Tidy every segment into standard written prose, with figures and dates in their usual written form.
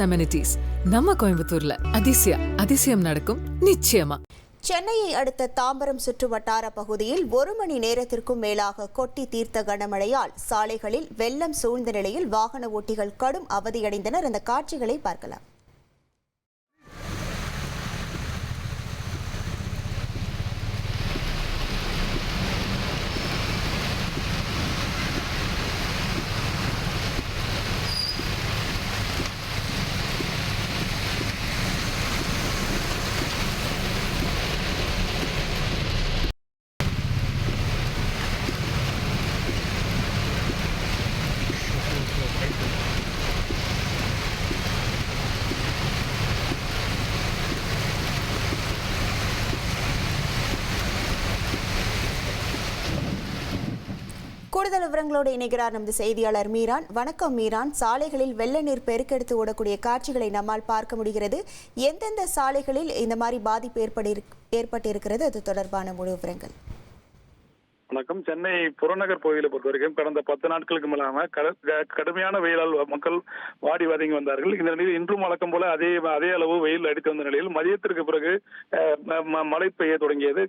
Amenities நம்ம கோயம்புத்தூர்ல அதிசயம் நடக்கும் நிச்சயமா. சென்னையை அடுத்த தாம்பரம் சுற்று வட்டார பகுதியில் 1 மணி நேரத்திற்கும் மேலாக கொட்டி தீர்த்த கனமழையால் சாலைகளில் வெள்ளம் சூழ்ந்த நிலையில் வாகன ஓட்டிகள் கடும் அவதியடைந்தனர். அந்த காட்சிகளை பார்க்கலாம். கூடுதல் விவரங்களோடு இணைகிறார் நமது செய்தியாளர் மீரான். வணக்கம் மீரான். சாலைகளில் வெள்ள நீர் பெருக்கெடுத்து ஓடக்கூடிய காட்சிகளை நம்மால் பார்க்க முடிகிறது. எந்தெந்த சாலைகளில் இந்த மாதிரி பாதிப்பு ஏற்பட்டிருக்கிறது, அது தொடர்பான முழு விவரங்கள்? வணக்கம். சென்னை புறநகர் பகுதியில் பொறுத்த வரைக்கும் கடந்த 10 நாட்களுக்கு மேலாக கடுமையான வெயிலால் மக்கள் வாடி வதங்கி வந்தார்கள். இந்த நிலையில் இன்றும் வழக்கம் போல அதே அளவு வெயில் அடித்து வந்த நிலையில் மதியத்திற்கு பிறகு மழை பெய்ய தொடங்கியது.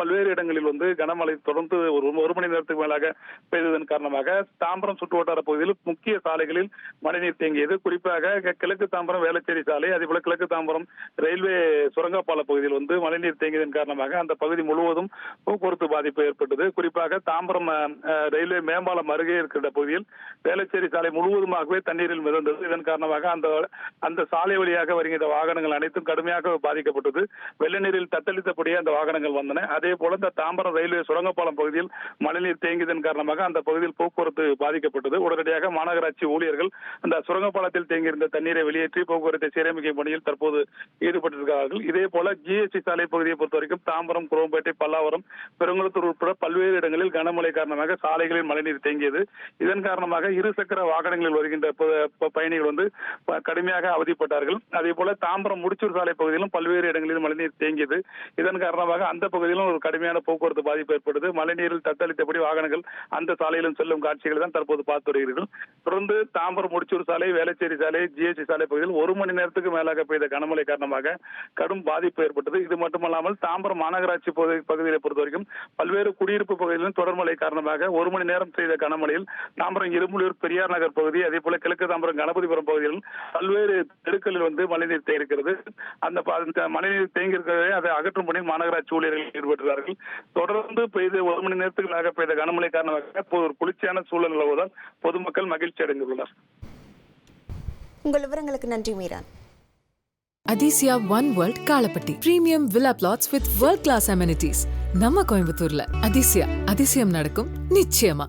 பல்வேறு இடங்களில் கனமழை தொடர்ந்து ஒரு மணி நேரத்துக்கு மேலாக பெய்ததன் காரணமாக தாம்பரம் சுற்றுவட்டார பகுதியில் முக்கிய சாலைகளில் மழைநீர் தேங்கியது. குறிப்பாக கிழக்கு தாம்பரம் வேளச்சேரி சாலை, அதேபோல கிழக்கு தாம்பரம் ரயில்வே சுரங்கப்பால பகுதியில் மழைநீர் தேங்கியதன் காரணமாக அந்த பகுதி முழுவதும் போக்குவரத்து பாதிப்பு ஏற்பட்டது. குறிப்பாக தாம்பரம் ரயில்வே மேம்பாலம் அருகே இருக்கிற பகுதியில் வேளச்சேரி சாலை முழுவதுமாகவே தண்ணீரில் மிதந்தது. இதன் காரணமாக அந்த சாலை வழியாக வருகின்ற வாகனங்கள் அனைத்தும் கடுமையாக பாதிக்கப்பட்டது. வெள்ள நீரில் தத்தளித்தபடியே அந்த வாகனங்கள் வந்தன. அதே போல இந்த தாம்பரம் ரயில்வே சுரங்கப்பாலம் பகுதியில் மழைநீர் தேங்கியதன் காரணமாக அந்த பகுதியில் போக்குவரத்து பாதிக்கப்பட்டது. உடனடியாக மாநகராட்சி ஊழியர்கள் அந்த சுரங்கப்பாலத்தில் தேங்கியிருந்த தண்ணீரை வெளியேற்றி போக்குவரத்தை சீரமைக்கும் பணியில் தற்போது ஈடுபட்டிருக்கிறார்கள். இதே போல ஜிஎஸ்டி சாலை பகுதியை பொறுத்த வரைக்கும் தாம்பரம், குரோம்பேட்டை, பல்லாவரம், பெருங்குளத்தூர் உட்பட பல்வேறு இடங்களில் கனமழை காரணமாக சாலைகளில் மழைநீர் தேங்கியது. இதன் காரணமாக இருசக்கர வாகனங்களில் வருகின்ற பயணிகள் கடுமையாக அவதிப்பட்டார்கள். அதே போல தாம்பரம் முடிச்சூர் சாலை பகுதியிலும் பல்வேறு இடங்களில் மழைநீர் தேங்கியது. இதன் காரணமாக அந்த பகுதியிலும் ஒரு கடுமையான போக்குவரத்து பாதிப்பு ஏற்பட்டது. மழைநீரில் தத்தளித்தபடி வாகனங்கள் அந்த சாலையிலும் செல்லும் காட்சிகளை தான் தற்போது பார்த்து வருகிறீர்கள். தொடர்ந்து தாம்பரம் முடிச்சூர் சாலை, வேளச்சேரி சாலை, ஜிஎஸ்டி சாலை பகுதியில் 1 மணி நேரத்துக்கு மேலாக பெய்த கனமழை காரணமாக கடும் பாதிப்பு ஏற்பட்டது. இது மட்டுமல்லாமல் தாம்பரம் மாநகராட்சி பகுதியை பொறுத்த வரைக்கும் பல்வேறு குடியிருப்பு பகுதியிலும் தொடர்மழை காரணமாக 1 மணி நேரம் செய்த கனமழையில் தாம்பரம் இரும்புலியூர் பெரியார் நகர் பகுதி, அதே போல கிழக்கு தாம்பரம் கணபதிபுரம் பகுதியில் பல்வேறு தெருக்களில் மழைநீர் தேங்கியிருக்கிறது. அந்த மழைநீர் தேங்கியிருக்கிறதை அதை அகற்றும் பணியில் மாநகராட்சி ஊழியர்கள் ஈடுபட்டுள்ளார்கள். தொடர்ந்து பெய்த 1 மணி நேரத்துக்கு மேலாக பெய்த கனமழை காரணமாக ஒரு குளிர்ச்சியான சூழல் நிலவுவதால் பொதுமக்கள் மகிழ்ச்சி அடைந்துள்ளனர். உங்கள் விவரங்களுக்கு நன்றி Meeran. Athisaya one world Kalapatti premium villa plots with world class amenities நம்ம கோயம்புத்தூர்ல அதிசயம் நடக்கும் நிச்சயமா.